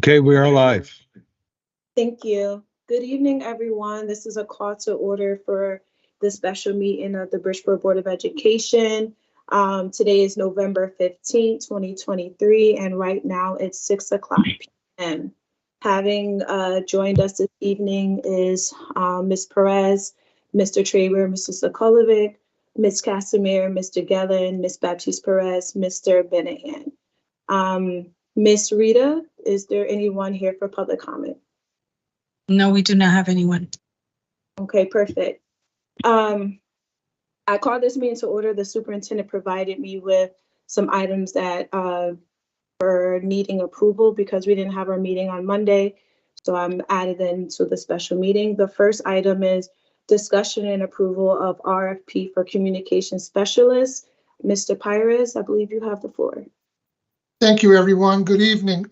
Okay, we are live. Thank you. Good evening, everyone. This is a call to order for the special meeting of the Bridgeport Board of Education. Today is November 15th, 2023, and right now it's 6 o'clock p.m. Having joined us this evening is Ms. Perez, Mr. Traber, Mr. Sokolovic, Ms. Casimir, Mr. Gellan, Ms. Baptiste Perez, Mr. Benahan. Ms. Rita, is there anyone here for public comment? No, we do not have anyone. Okay, perfect. I called this meeting to order. The superintendent provided me with some items that were needing approval because we didn't have our meeting on Monday. So I'm added into the special meeting. The first item is discussion and approval of RFP for communication specialists. Mr. Pires, I believe you have the floor. Thank you, everyone. Good evening.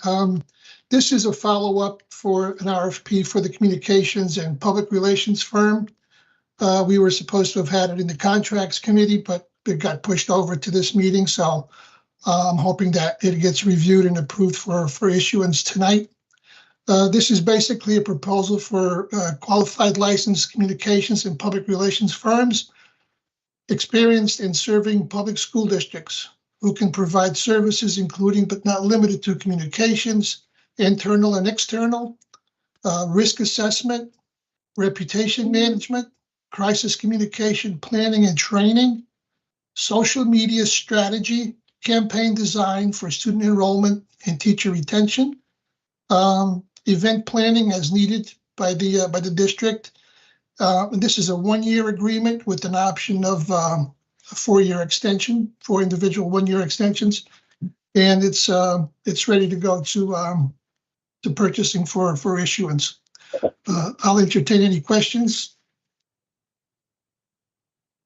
This is a follow-up for an RFP for the communications and public relations firm. We were supposed to have had it in the contracts committee, but it got pushed over to this meeting. So I'm hoping that it gets reviewed and approved for issuance tonight. This is basically a proposal for qualified licensed communications and public relations firms experienced in serving public school districts who can provide services including but not limited to communications, internal and external, risk assessment, reputation management, crisis communication planning and training, social media strategy, campaign design for student enrollment and teacher retention, event planning as needed by the district. This is a one-year agreement with an option of a four-year extension, 4 individual one-year extensions, and it's ready to go to purchasing for issuance. I'll entertain any questions.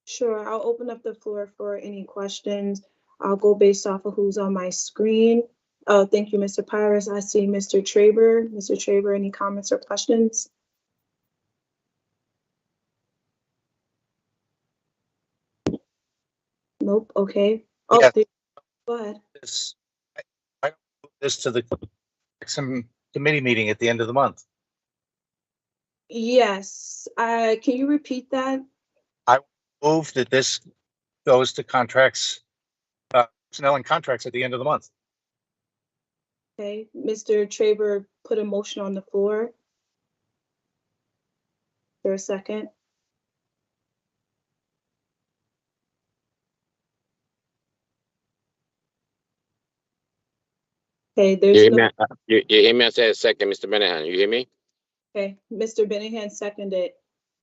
Sure, I'll open up the floor for any questions. I'll go based off of who's on my screen. Oh, thank you, Mr. Pires. I see Mr. Traber. Mr. Traber, any comments or questions? Nope, okay. Oh, Yeah. Go ahead. I move this to the committee meeting at the end of the month. Yes, can you repeat that? Move that this goes to contracts, personnel and contracts at the end of the month. Okay, Mr. Traber put a motion on the floor. Is there a second? Okay, there's You hear me? I said a second, Mr. Benahan. You hear me? Okay, Mr. Benahan seconded.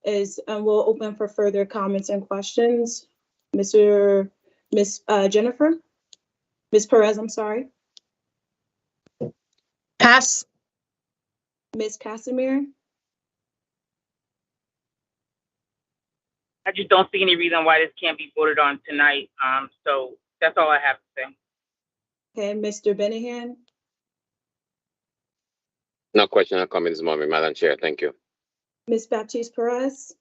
We'll open for further comments and questions. Miss Jennifer? Miss Perez, I'm sorry. Pass. Miss Casimir? I just don't see any reason why this can't be voted on tonight. So that's all I have to say. Okay, Mr. Benahan? No question, no comment this morning, Madam Chair. Thank you. Miss Baptiste Perez?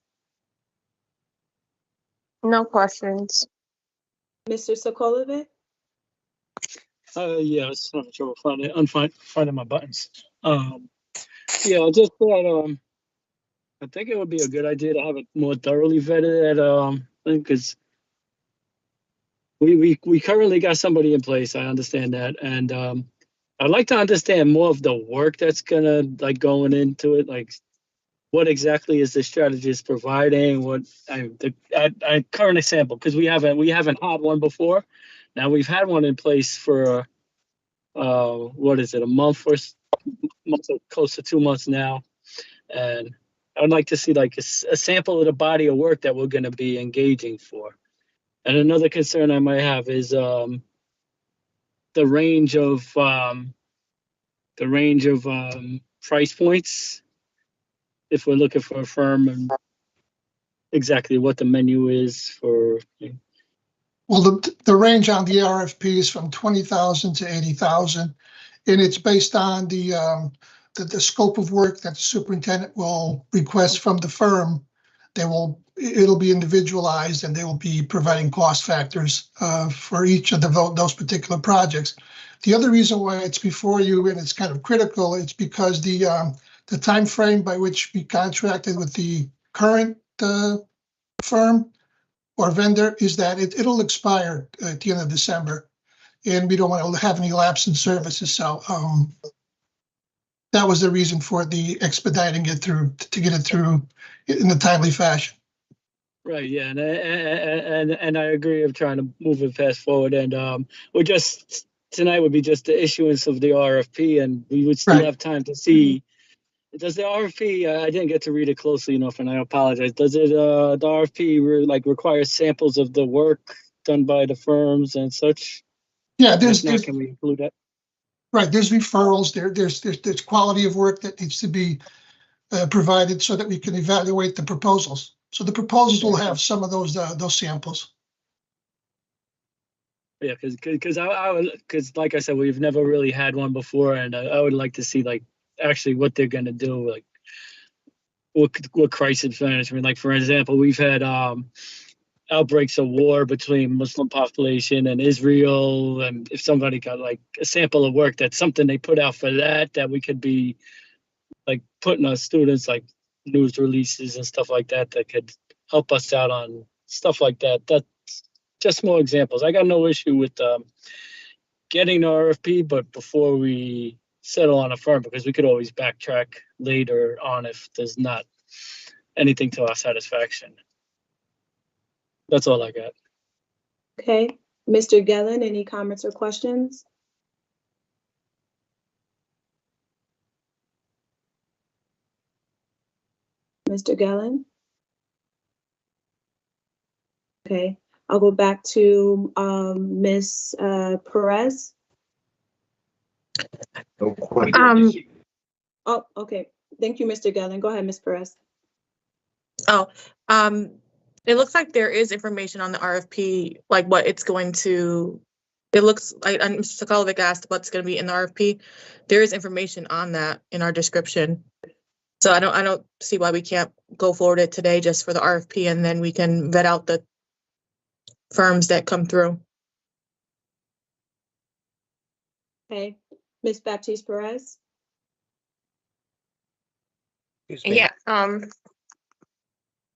No questions. Mr. Sokolovic? Yeah, it's not trouble finding my buttons. Yeah, I just thought I think it would be a good idea to have it more thoroughly vetted at because we currently got somebody in place. I understand that, and I'd like to understand more of the work that's gonna going into it, like what exactly is the strategist providing? What I current example, because we haven't had one before. Now we've had one in place for what is it, a month or close to 2 months now, and I would like to see like a sample of the body of work that we're going to be engaging for. And another concern I might have is the range of price points. If we're looking for a firm and exactly what the menu is for. Well, the range on the RFP is from 20,000 to 80,000, and it's based on the scope of work that the superintendent will request from the firm. it'll be individualized, and they will be providing cost factors for each of those particular projects. The other reason why it's before you, and it's kind of critical, it's because the time frame by which we contracted with the current firm or vendor is that it'll expire at the end of December, and we don't want to have any lapse in services. So that was the reason for the expediting it through to get it through in a timely fashion. Right, yeah, and I agree of trying to move it fast forward, and we're just, tonight would be just the issuance of the RFP, and we would still Right. have time to see. Does the RFP, I didn't get to read it closely enough, and I apologize. Does it, the RFP require samples of the work done by the firms and such? Yeah, And if not, can we include that? right. There's referrals. There's quality of work that needs to be provided so that we can evaluate the proposals. So the proposals will have some of those samples. Yeah, because like I said, we've never really had one before, and I would like to see like actually what they're gonna do, like what crisis management. Like for example, we've had outbreaks of war between Muslim population and Israel, and if somebody got like a sample of work, that's something they put out for that we could be like putting our students like news releases and stuff like that could help us out on stuff like that. That's just more examples. I got no issue with getting the RFP, but before we settle on a firm, because we could always backtrack later on if there's not anything to our satisfaction. That's all I got. Okay, Mr. Gelin, any comments or questions? Mr. Gelin? Okay, I'll go back to Ms. Perez. Oh, okay. Thank you, Mr. Gelin. Go ahead, Ms. Perez. It looks like there is information on the RFP, like what it's going to, it looks like, and Mr. Sokolovic asked what's going to be in the RFP. There is information on that in our description. So I don't see why we can't go forward it today just for the RFP, and then we can vet out the firms that come through. Okay, Ms. Baptiste Perez. Excuse me. Yeah,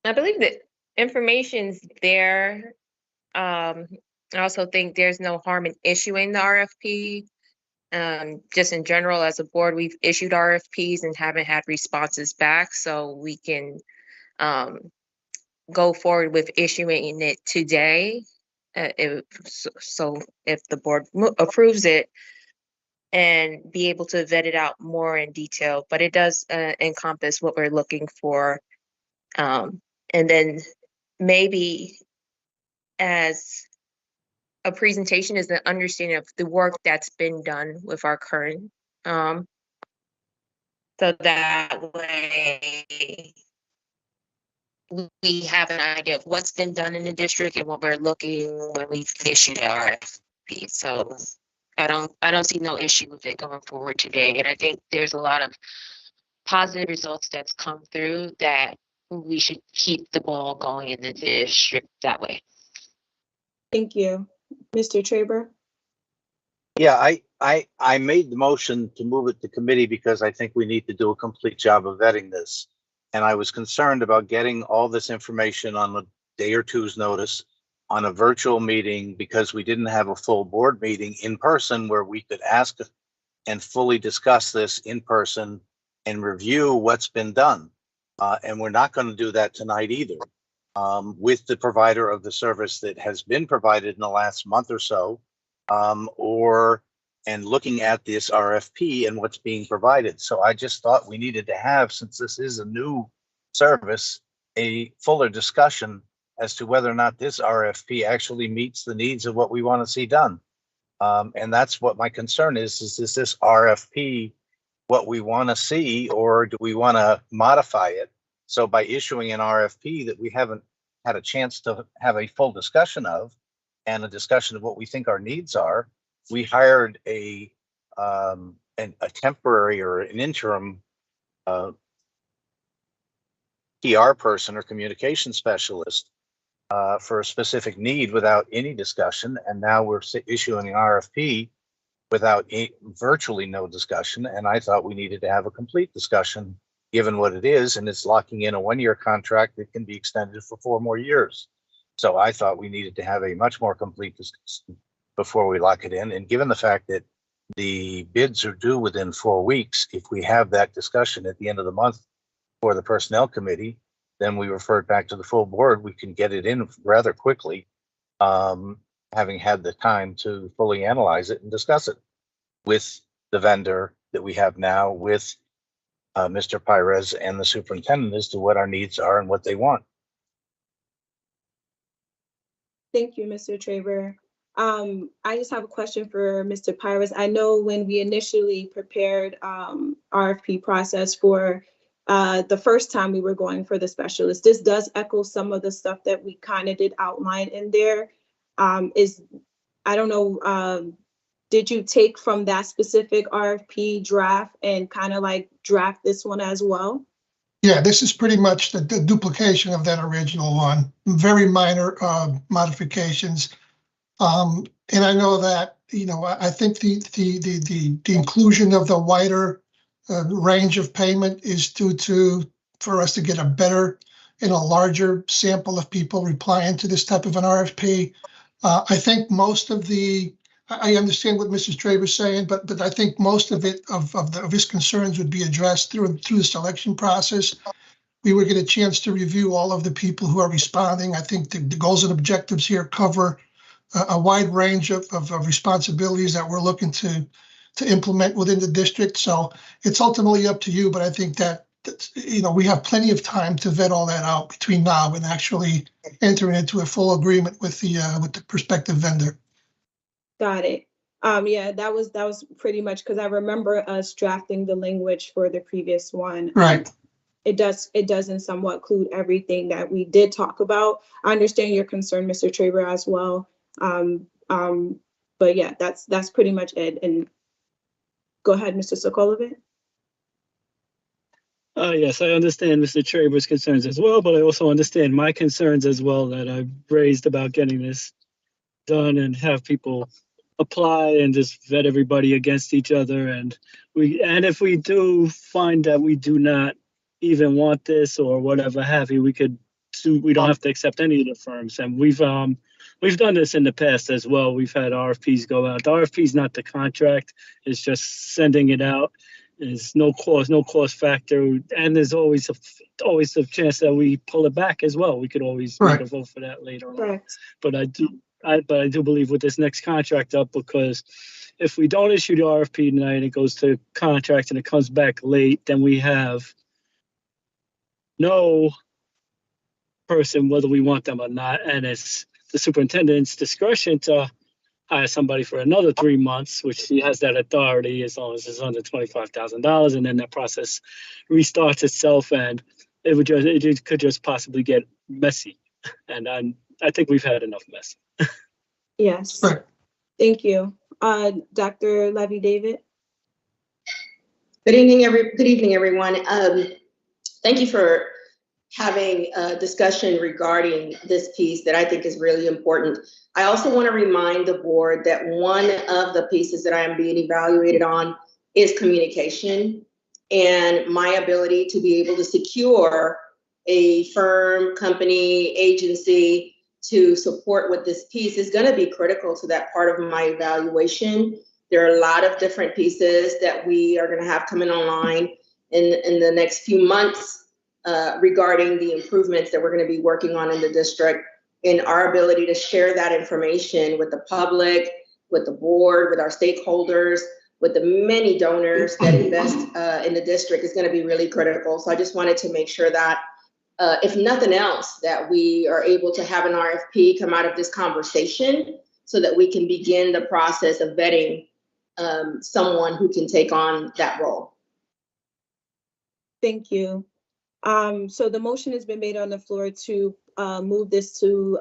I believe that information's there. I also think there's no harm in issuing the RFP. Just in general, as a board, we've issued RFPs and haven't had responses back, so we can go forward with issuing it today. So if the board approves it, and be able to vet it out more in detail, but it does encompass what we're looking for. And then maybe as a presentation is the understanding of the work that's been done with our current. So that way we have an idea of what's been done in the district and what we're looking when we've issued our RFP. So I don't see no issue with it going forward today. And I think there's a lot of positive results that's come through that we should keep the ball going in the district that way. Thank you. Mr. Traber? Yeah, I made the motion to move it to committee because I think we need to do a complete job of vetting this. And I was concerned about getting all this information on a day or two's notice on a virtual meeting because we didn't have a full board meeting in person where we could ask and fully discuss this in person and review what's been done. And we're not going to do that tonight either. With the provider of the service that has been provided in the last month or so, and looking at this RFP and what's being provided. So I just thought we needed to have, since this is a new service, a fuller discussion as to whether or not this RFP actually meets the needs of what we want to see done. And that's what my concern is this RFP what we want to see, or do we want to modify it? So by issuing an RFP that we haven't had a chance to have a full discussion of, and a discussion of what we think our needs are, we hired a temporary or an interim PR person or communication specialist for a specific need without any discussion. And now we're issuing an RFP without virtually no discussion. And I thought we needed to have a complete discussion given what it is. And it's locking in a 1-year contract that can be extended for 4 more years. So I thought we needed to have a much more complete discussion before we lock it in. And given the fact that the bids are due within 4 weeks, if we have that discussion at the end of the month for the personnel committee, then we refer it back to the full board. We can get it in rather quickly, having had the time to fully analyze it and discuss it with the vendor that we have now, with Mr. Pires and the superintendent, as to what our needs are and what they want. Thank you, Mr. Traver. I just have a question for Mr. Pires. I know when we initially prepared RFP process for the first time we were going for the specialist, this does echo some of the stuff that we kind of did outline in there. I don't know, did you take from that specific RFP draft and kind of like draft this one as well? Yeah, this is pretty much the duplication of that original one. Very minor modifications. And I know that, you know, I think the inclusion of the wider range of payment is for us to get a better and a larger sample of people replying to this type of an RFP. I think most of I understand what Mrs. Traver is saying, but I think most of it, of his concerns would be addressed through the selection process. We would get a chance to review all of the people who are responding. I think the goals and objectives here cover a wide range of responsibilities that we're looking to implement within the district. So it's ultimately up to you, but I think that, you know, we have plenty of time to vet all that out between now and actually entering into a full agreement with the prospective vendor. Got it. Yeah, that was pretty much, because I remember us drafting the language for the previous one. Right. It doesn't somewhat include everything that we did talk about. I understand your concern, Mr. Traver, as well. But yeah, that's pretty much it. And go ahead, Mr. Sokolovic. Yes, I understand Mr. Traver's concerns as well, but I also understand my concerns as well that I've raised about getting this done and have people apply and just vet everybody against each other. And if we do find that we do not even want this or whatever have you, we don't have to accept any of the firms. And we've done this in the past as well. We've had RFPs go out. The RFP is not the contract, it's just sending it out. There's no cost factor, and there's always a chance that we pull it back as well. We could always make a vote for that later on. Correct. But I do believe with this next contract up, because if we don't issue the RFP tonight and it goes to contract and it comes back late, then we have no person, whether we want them or not, and it's the superintendent's discretion to hire somebody for another 3 months, which he has that authority as long as it's under $25,000, and then that process restarts itself, and it could just possibly get messy. And I think we've had enough mess. Yes. Right. Thank you. Dr. Levy-David. Good evening, everyone. Thank you for having a discussion regarding this piece that I think is really important. I also want to remind the board that one of the pieces that I am being evaluated on is communication, and my ability to be able to secure a firm, company, agency to support with this piece is going to be critical to that part of my evaluation. There are a lot of different pieces that we are going to have coming online in the next few months regarding the improvements that we're going to be working on in the district, and our ability to share that information with the public, with the board, with our stakeholders, with the many donors that invest in the district is going to be really critical. So I just wanted to make sure that if nothing else, that we are able to have an RFP come out of this conversation so that we can begin the process of vetting someone who can take on that role. Thank you. So the motion has been made on the floor to move this to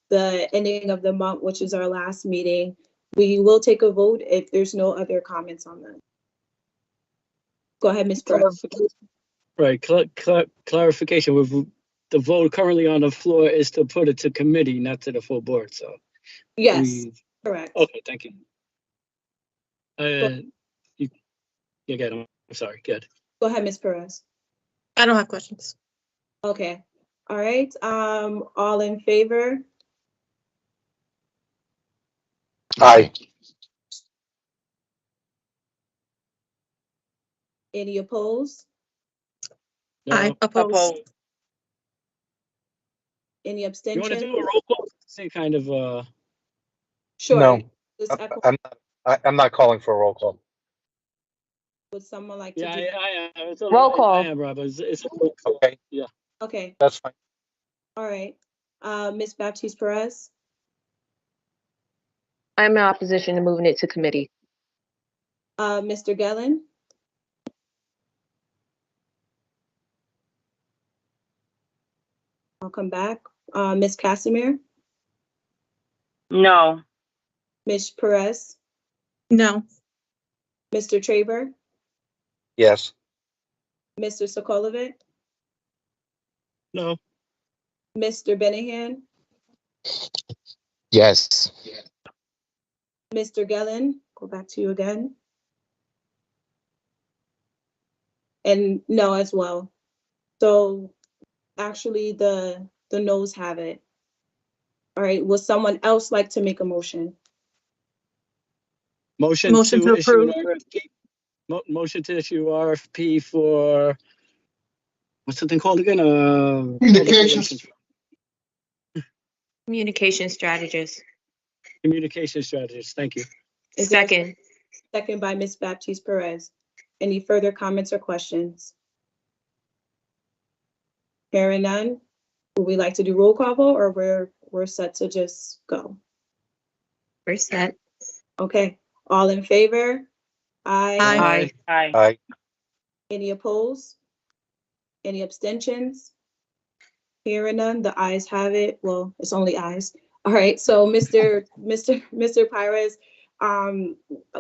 the ending of the month, which is our last meeting. We will take a vote if there's no other comments on that. Go ahead, Ms. Brooks. Right, clarification, with the vote currently on the floor is to put it to committee, not to the full board, so. Yes, correct. Okay, thank you. You get them, I'm sorry, good. Go ahead, Ms. Perez. I don't have questions. Okay, all right, all in favor? Aye. Any opposed? I No, oppose. Opposed. Any you want to abstention? do a roll call? Same kind of, Sure. No. This echo- I'm not calling for a roll call. Would someone like to yeah, do? it's Roll call. I am, Rob, it's a roll call. Okay, Okay, that's fine. all right. Ms. Baptiste Perez, I'm in opposition to moving it to committee. Mr. Gellin, I'll come back. Ms. Casimir, No. Ms. Perez, No. Mr. Traver, Yes. Mr. Sokolovic, No, Mr. Benahan, Yes. Mr. Gellin, go back to you again. And no as well. So actually the noes have it. All right, would someone else like to make a motion? motion Motion to to issue an approve. RFP. Motion to issue RFP for, what's the thing called again? Communications. Communication strategist. Communication strategist, thank you. Is there a Second, second by Ms. Baptiste Perez? Any further comments or questions? Hearing none, would we like to do roll call vote or we're set to just go? we're set. Okay, all in favor? Aye. Aye. Aye. Aye. Any opposed? Any abstentions? Hearing none, the ayes have it. Well, it's only ayes. All right, so Mr. Pires,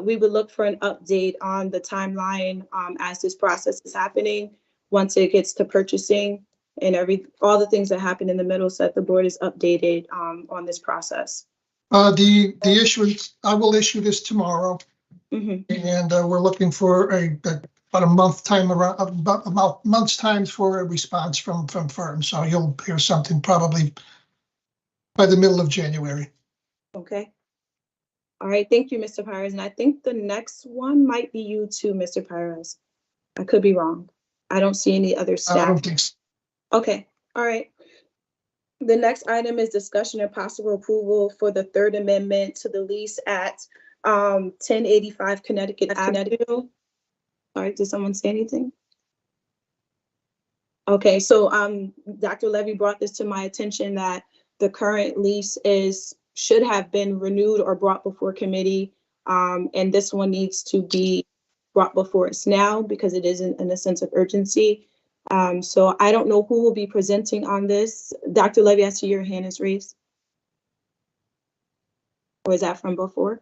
we would look for an update on the timeline as this process is happening. Once it gets to purchasing and all the things that happen in the middle, so that the board is updated on this process. The issuance, I will issue this tomorrow, Mhm. and we're looking for about a month's time for a response from firms. So you'll hear something probably by the middle of January. Okay. All right, thank you, Mr. Pires. And I think the next one might be you too, Mr. Pires. I could be wrong. I don't see any other I staff. don't think so. Okay, all right. The next item is discussion and possible approval for the third amendment to the lease at 1085 Connecticut Avenue. Sorry, did someone say anything? Okay, so Dr. Levy brought this to my attention that the current lease should have been renewed or brought before committee. And this one needs to be brought before us now because it is in a sense of urgency. So I don't know who will be presenting on this. Dr. Levy, I see your hand is raised. Or is that from before?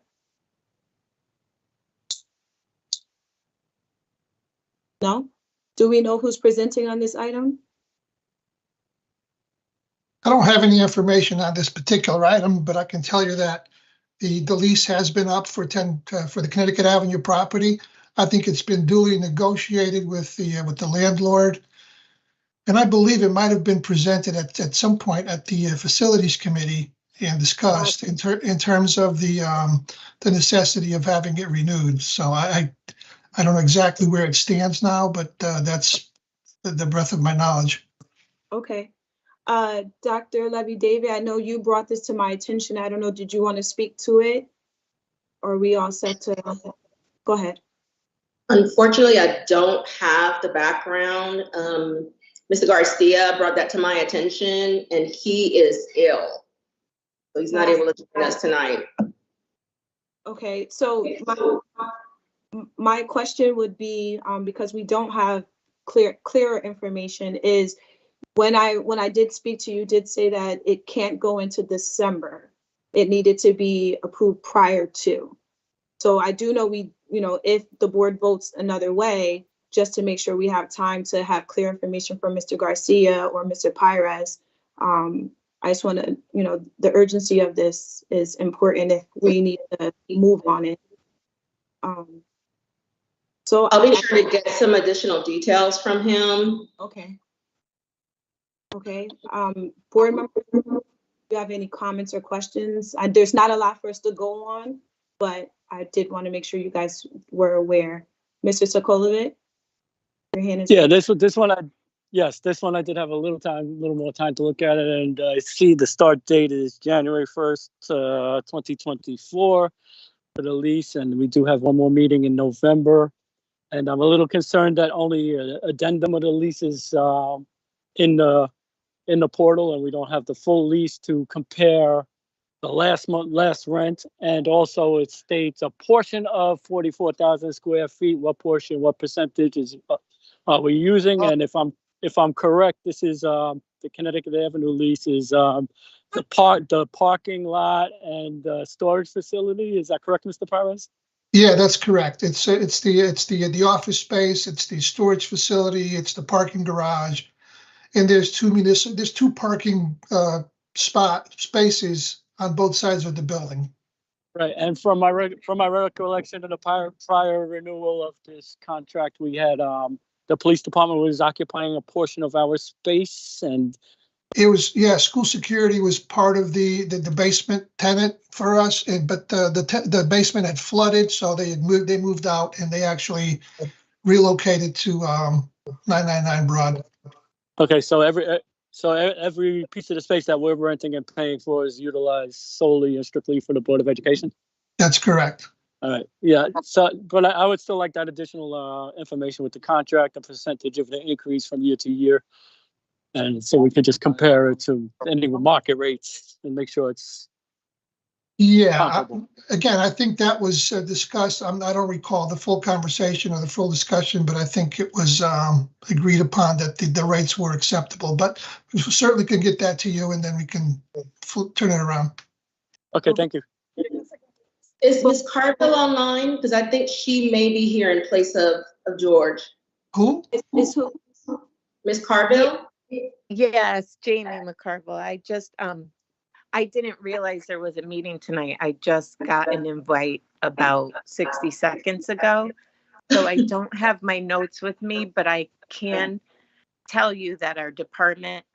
No? Do we know who's presenting on this item? I don't have any information on this particular item, but I can tell you that the lease has been up for the Connecticut Avenue property. I think it's been duly negotiated with the landlord. And I believe it might have been presented at some point at the facilities committee and discussed in terms of the necessity of having it renewed. So I don't know exactly where it stands now, but that's the breadth of my knowledge. Okay. Dr. Levy David, I know you brought this to my attention. I don't know, did you want to speak to it? Or are we all set to go ahead? Unfortunately, I don't have the background. Mr. Garcia brought that to my attention and he is ill. So he's not able to join us tonight. Okay, so my question would be, because we don't have clearer information, is when I did speak to you, did say that it can't go into December. It needed to be approved prior to. So I do know if the board votes another way, just to make sure we have time to have clear information from Mr. Garcia or Mr. Pires. I just want to, the urgency of this is important if we need to move on it. So I'll be sure to get some additional details from him. Okay. Board members, do you have any comments or questions? There's not a lot for us to go on, but I did want to make sure you guys were aware. Mr. Sokolovic, your hand is Yeah, this one I did have a little more time to look at it, and I see the start date is January 1st, 2024 for the lease, and we do have one more meeting in November. And I'm a little concerned that only an addendum of the lease is in the portal, and we don't have the full lease to compare the last rent. And also it states a portion of 44,000 square feet. What percentage are we using? And if I'm correct, this is the Connecticut Avenue lease is the parking lot and storage facility. Is that correct, Mr. Pires? Yeah, that's correct. It's the office space, it's the storage facility, it's the parking garage, and there's two parking spaces on both sides of the building. Right, and from my recollection of the prior renewal of this contract, we had the police department was occupying a portion of our space, and it was, yeah, school security was part of the basement tenant for us, but the basement had flooded, so they moved out, and they actually relocated to 999 Broad. Okay, so every piece of the space that we're renting and paying for is utilized solely and strictly for the Board of Education? That's correct. All right, yeah, so, but I would still like that additional information with the contract, the percentage of the increase from year to year. And so we could just compare it to any market rates and make sure it's comparable. Again, I think that was discussed. I don't recall the full conversation or the full discussion, but I think it was agreed upon that the rates were acceptable. But we certainly can get that to you, and then we can turn it around. Okay, thank you. Is Ms. Carville online? Because I think she may be here in place of George. Who? Ms. who? Ms. Carville? Yes, Jamie McCarville. I just, I didn't realize there was a meeting tonight. I just got an invite about 60 seconds ago. So I don't have my notes with me, but I can tell you that our department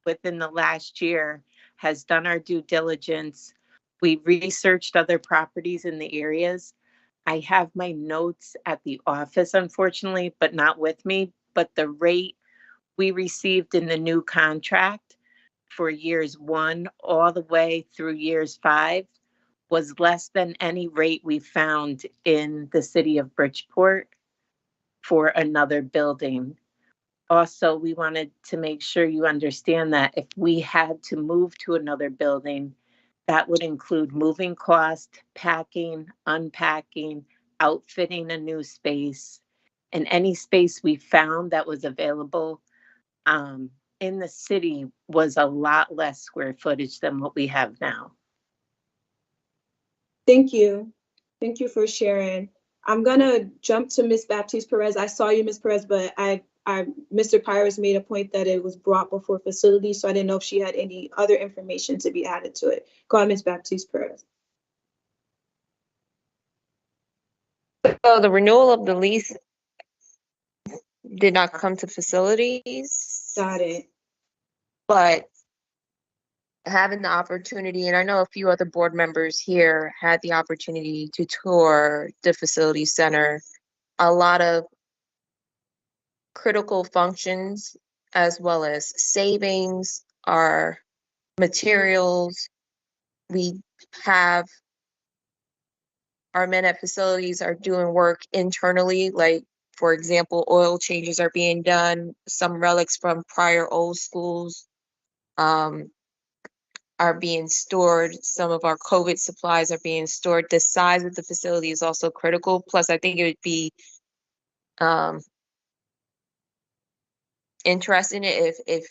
within the last year has done our due diligence. We researched other properties in the areas. I have my notes at the office, unfortunately, but not with me. But the rate we received in the new contract for years 1 all the way through years 5 was less than any rate we found in the city of Bridgeport for another building. Also, we wanted to make sure you understand that if we had to move to another building, that would include moving cost, packing, unpacking, outfitting a new space, and any space we found that was available in the city was a lot less square footage than what we have now. Thank you. Thank you for sharing. I'm gonna jump to Ms. Baptiste Perez. I saw you, Ms. Perez, but Mr. Pires made a point that it was brought before facilities, so I didn't know if she had any other information to be added to it. Go ahead, Ms. Baptiste Perez. So the renewal of the lease did not come to facilities. Got it. But having the opportunity, and I know a few other board members here had the opportunity to tour the facility center, a lot of critical functions as well as savings are materials. We have our men at facilities are doing work internally, like for example, oil changes are being done, some relics from prior old schools are being stored. Some of our COVID supplies are being stored. The size of the facility is also critical. Plus, I think it would be interesting if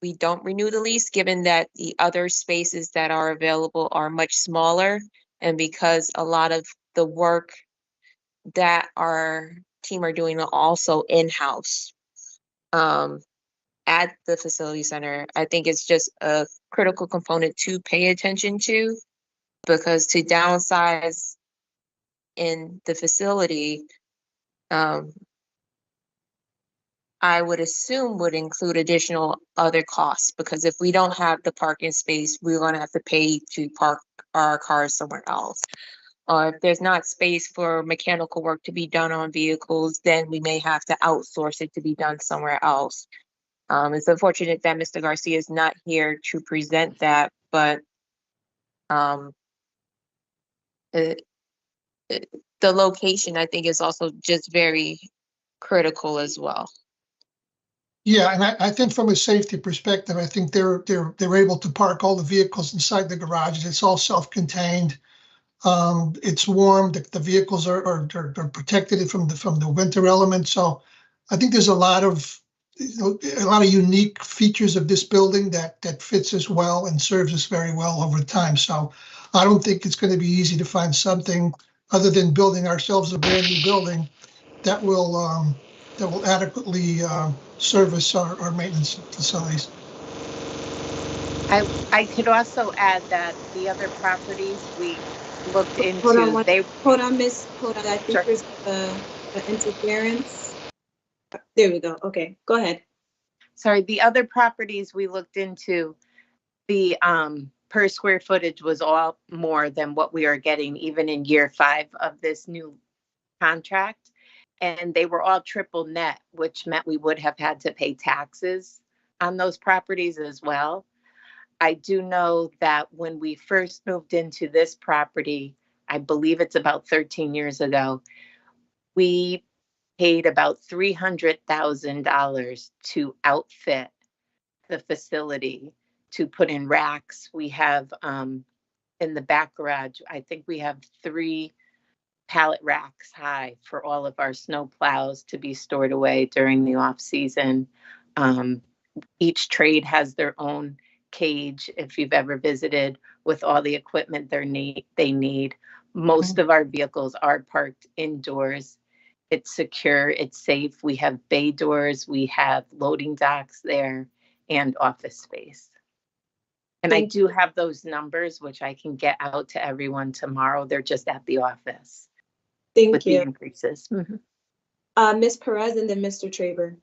we don't renew the lease, given that the other spaces that are available are much smaller, and because a lot of the work that our team are doing it also in-house at the facility center. I think it's just a critical component to pay attention to, because to downsize in the facility, I would assume would include additional other costs, because if we don't have the parking space, we're going to have to pay to park our cars somewhere else. Or if there's not space for mechanical work to be done on vehicles, then we may have to outsource it to be done somewhere else. It's unfortunate that Mr. Garcia is not here to present that, but the location, I think, is also just very critical as well. Yeah, and I think from a safety perspective, I think they're able to park all the vehicles inside the garages. It's all self-contained. It's warm. The vehicles are protected from the winter elements. So I think there's a lot of unique features of this building that fits us well and serves us very well over time. So I don't think it's going to be easy to find something other than building ourselves a brand new building that will adequately service our maintenance facilities. I could also add that the other properties we looked into, Hold on, Miss. Hold on. I think Sure. there's an interference. There we go. Okay, go ahead. Sorry, the other properties we looked into, the per square footage was all more than what we are getting even in year 5 of this new contract. And they were all triple net, which meant we would have had to pay taxes on those properties as well. I do know that when we first moved into this property, I believe it's about 13 years ago, we paid about $300,000 to outfit the facility, to put in racks. We have in the back garage, I think we have 3 pallet racks high for all of our snow plows to be stored away during the off season. Each trade has their own cage, if you've ever visited, with all the equipment they need. Most of our vehicles are parked indoors. It's secure, it's safe. We have bay doors, we have loading docks there, and office space. And I do have those numbers, which I can get out to everyone tomorrow. They're just at the office. Thank you. The increases. Ms. Perez and then Mr. Traber.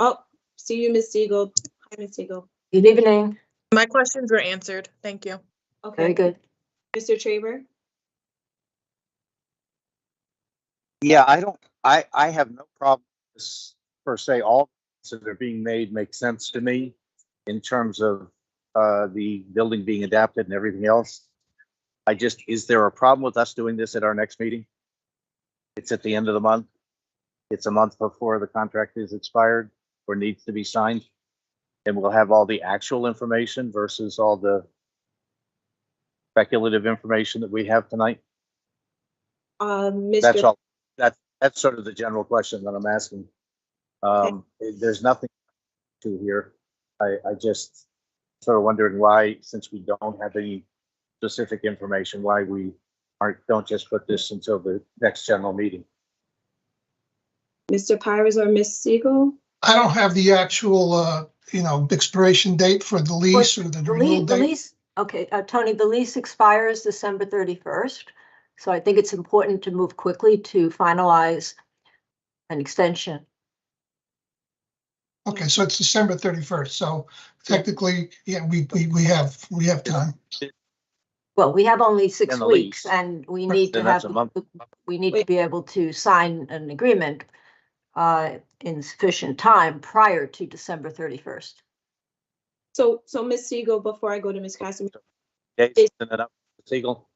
Oh, see you, Ms. Siegel. Hi, Ms. Siegel. Good evening. My questions were answered. Thank you. Okay. Very good. Mr. Traber. Yeah, I have no problem with this per se. All that are being made make sense to me in terms of the building being adapted and everything else. Is there a problem with us doing this at our next meeting? It's at the end of the month. It's a month before the contract is expired or needs to be signed. And we'll have all the actual information versus all the speculative information that we have tonight. That's all. That's sort of the general question that I'm asking. There's nothing to here. I just sort of wondering why, since we don't have any specific information, why we don't just put this until the next general meeting. Mr. Pires or Ms. Siegel? I don't have the actual, expiration date for the lease or the renewal The date. lease, okay, Tony, the lease expires December 31st. So I think it's important to move quickly to finalize an extension. Okay, so it's December 31st. So technically, yeah, we have time. Well, we have only 6 And the weeks lease. and we need to Then that's have, a month. we need to be able to sign an agreement in sufficient time prior to December 31st. So Ms. Siegel, before I go to Ms. Casimir. Okay, send it up, Siegel.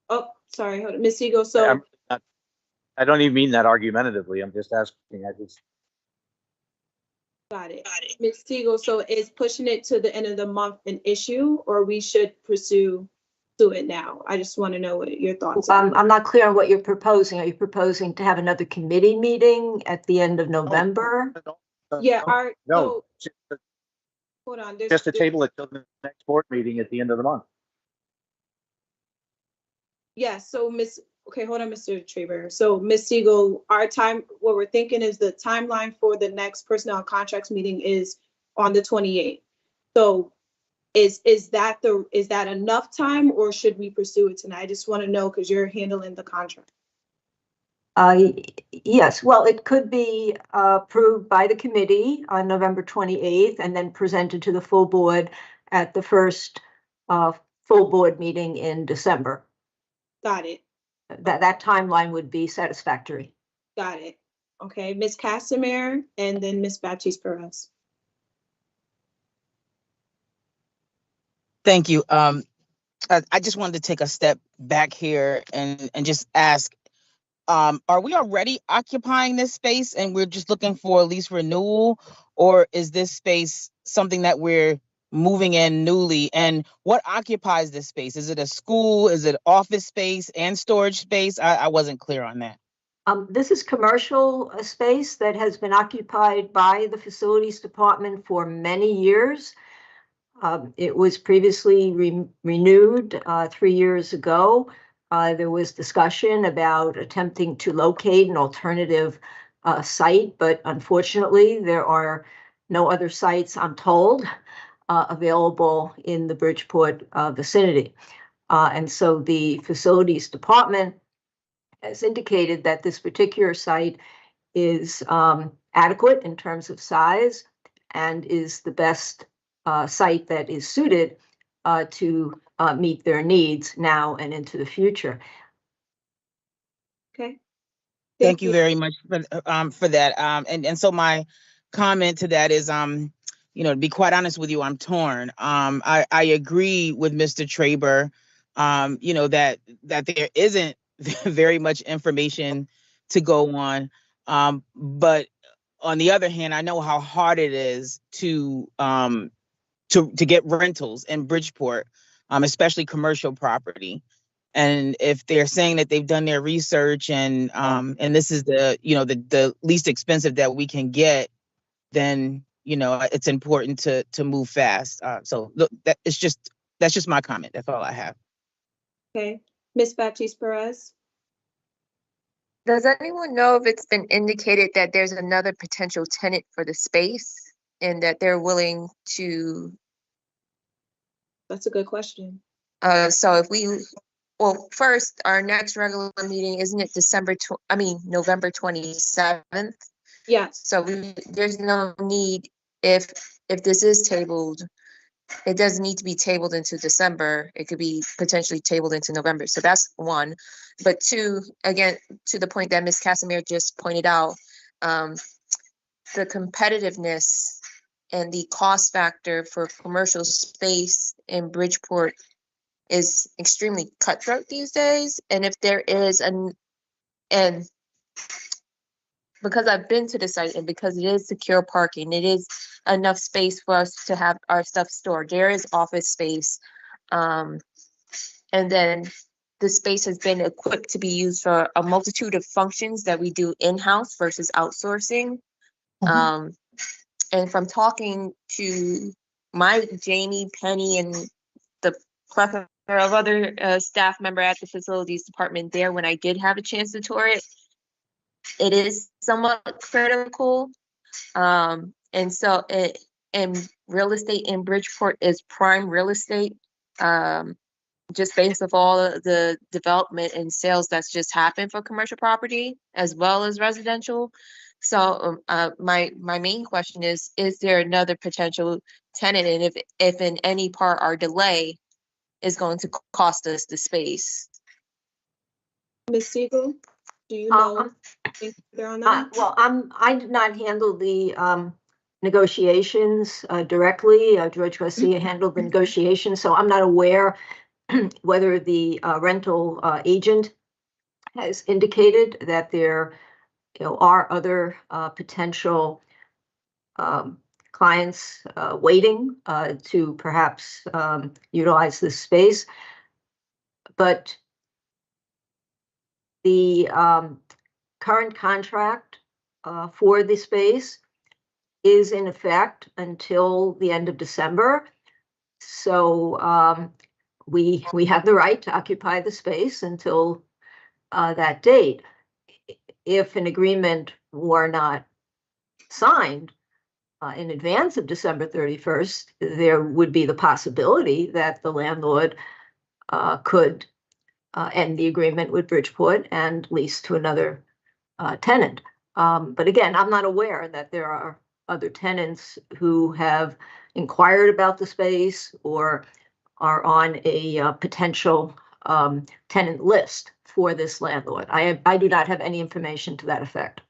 Oh, sorry, hold on. Ms. Siegel, so. I don't even mean that argumentatively. I'm just asking. Got it. Ms. Siegel, so is pushing it to the end of the month an issue, or we should pursue it now? I just want to know what your thoughts are. I'm not clear on what you're proposing. Are you proposing to have another committee meeting at the end of November? Yeah, No, hold on. just to table it till the next board meeting at the end of the month. Yeah, so Okay, hold on, Mr. Traber. So Ms. Siegel, what we're thinking is the timeline for the next personnel and contracts meeting is on the 28th. So is that enough time, or should we pursue it tonight? I just want to know because you're handling the contract. Yes, well, it could be approved by the committee on November 28th and then presented to the full board at the first full board meeting in December. Got it. That timeline would be satisfactory. Got it. Okay, Ms. Casimir and then Ms. Baptiste Perez. Thank you. I just wanted to take a step back here and just ask, are we already occupying this space and we're just looking for lease renewal, or is this space something that we're moving in newly? And what occupies this space? Is it a school? Is it office space and storage space? I wasn't clear on that. This is commercial space that has been occupied by the facilities department for many years. It was previously renewed 3 years ago. There was discussion about attempting to locate an alternative site, but unfortunately, there are no other sites, I'm told, available in the Bridgeport vicinity. And so the facilities department has indicated that this particular site is adequate in terms of size and is the best site that is suited to meet their needs now and into the future. Okay. Thank you very much for that. And so my comment to that is, to be quite honest with you, I'm torn. I agree with Mr. Traber, that there isn't very much information to go on. But on the other hand, I know how hard it is to get rentals in Bridgeport, especially commercial property. And if they're saying that they've done their research and this is the least expensive that we can get, then it's important to move fast. So look, that's just my comment. That's all I have. Okay, Ms. Baptiste Perez. Does anyone know if it's been indicated that there's another potential tenant for the space and that they're willing to? That's a good question. So first, our next regular meeting, isn't it November 27th? Yes. So there's no need, if this is tabled, it doesn't need to be tabled into December. It could be potentially tabled into November. So that's one. But two, again, to the point that Ms. Casimir just pointed out, the competitiveness and the cost factor for commercial space in Bridgeport is extremely cutthroat these days. And if there is and because I've been to the site and because it is secure parking, it is enough space for us to have our stuff stored. There is office space. And then the space has been equipped to be used for a multitude of functions that we do in-house versus outsourcing. Mm-hmm. And from talking to Jamie, Penny, and the plethora of other staff member at the facilities department there, when I did have a chance to tour it, it is somewhat critical. And real estate in Bridgeport is prime real estate, just based off all of the development and sales that's just happened for commercial property as well as residential. So my main question is there another potential tenant? And if in any part our delay is going to cost us the space? Ms. Siegel, do you know on that? Well, I did not handle the negotiations directly. George Garcia handled the negotiations, so I'm not aware whether the rental agent has indicated that there are other potential clients waiting to perhaps utilize this space. But the current contract for the space is in effect until the end of December. So we have the right to occupy the space until that date. If an agreement were not signed in advance of December 31st, there would be the possibility that the landlord could end the agreement with Bridgeport and lease to another tenant. But again, I'm not aware that there are other tenants who have inquired about the space or are on a potential tenant list for this landlord. I do not have any information to that effect.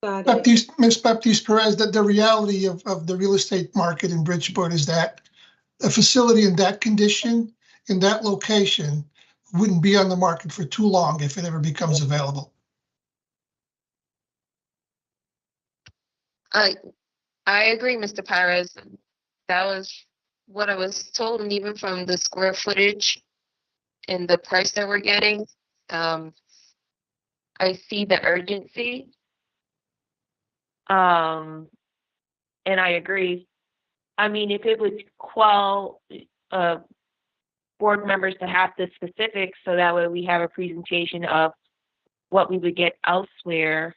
Got it. Ms. Baptiste Perez, that the reality of the real estate market in Bridgeport is that a facility in that condition, in that location, wouldn't be on the market for too long if it ever becomes available. I agree, Mr. Perez. That was what I was told, and even from the square footage and the price that we're getting, I see the urgency. And I agree. I mean, if it would quell board members to have the specifics, so that way we have a presentation of what we would get elsewhere,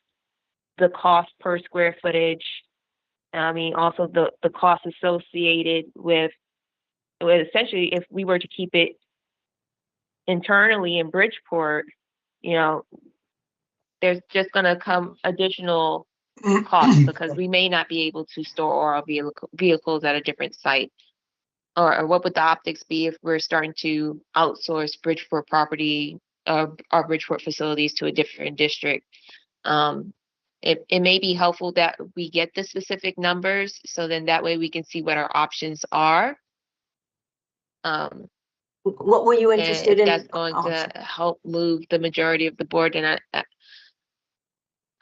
the cost per square footage. I mean, also the cost associated with essentially, if we were to keep it internally in Bridgeport, you know, there's just going to come additional costs because we may not be able to store our vehicles at a different site. Or what would the optics be if we're starting to outsource Bridgeport property, our Bridgeport facilities to a different district? It may be helpful that we get the specific numbers, so then that way we can see what our options are. What were you interested in? That's going to help move the majority of the board, and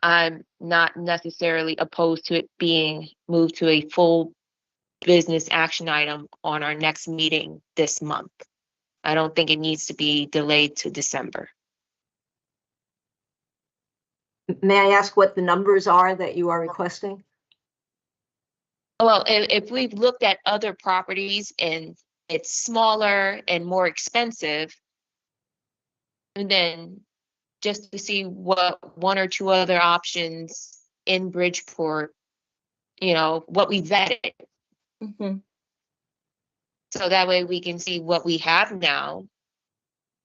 I'm not necessarily opposed to it being moved to a full business action item on our next meeting this month. I don't think it needs to be delayed to December. May I ask what the numbers are that you are requesting? Well, if we've looked at other properties and it's smaller and more expensive, and then just to see what one or two other options in Bridgeport, you know, what we vetted. Mm-hmm. So that way we can see what we have now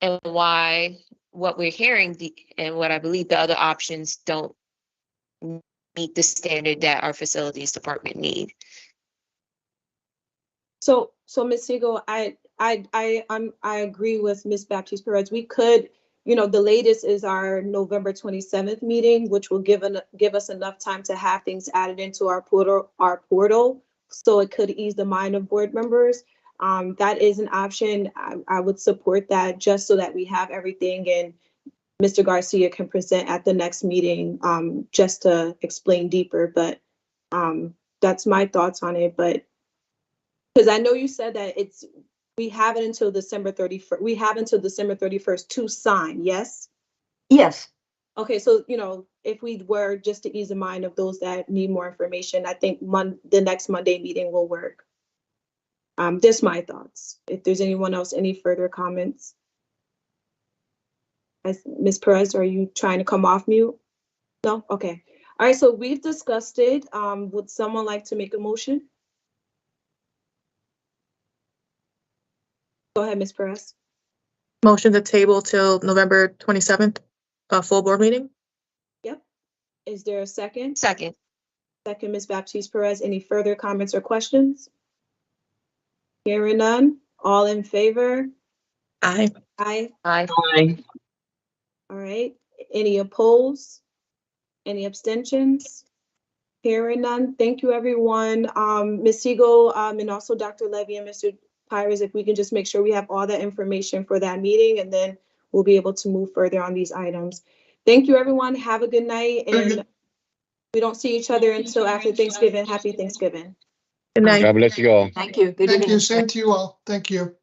and why what we're hearing and what I believe the other options don't meet the standard that our facilities department need. So Ms. Siegel, I agree with Ms. Baptiste Perez. We could, you know, the latest is our November 27th meeting, which will give us enough time to have things added into our portal, so it could ease the mind of board members. That is an option. I would support that, just so that we have everything and Mr. Garcia can present at the next meeting, just to explain deeper. But that's my thoughts on it. But because I know you said that we have it until December 31st. We have until December 31st to sign. Yes. Yes. Okay. So, you know, if we were just to ease the mind of those that need more information, I think the next Monday meeting will work. Just my thoughts. If there's anyone else, any further comments? Ms. Perez, are you trying to come off mute? No? Okay. All right, so we've discussed it. Would someone like to make a motion? Go ahead, Ms. Perez. Motion to table till November 27th, full board meeting. Yep. Is there a second? Second. Second, Ms. Baptiste Perez. Any further comments or questions? Hearing none. All in favor? Aye. Aye. Aye. All right. Any opposed? Any abstentions? Hearing none. Thank you, everyone. Ms. Siegel, and also Dr. Levy and Mr. Pires, if we can just make sure we have all that information for that meeting, and then we'll be able to move further on these items. Thank you, everyone. Have a good night. And we don't see each other until after Thanksgiving. Happy Thanksgiving. Good night. God bless you all. Thank you. Good Thank evening. you. Same to you all. Thank you.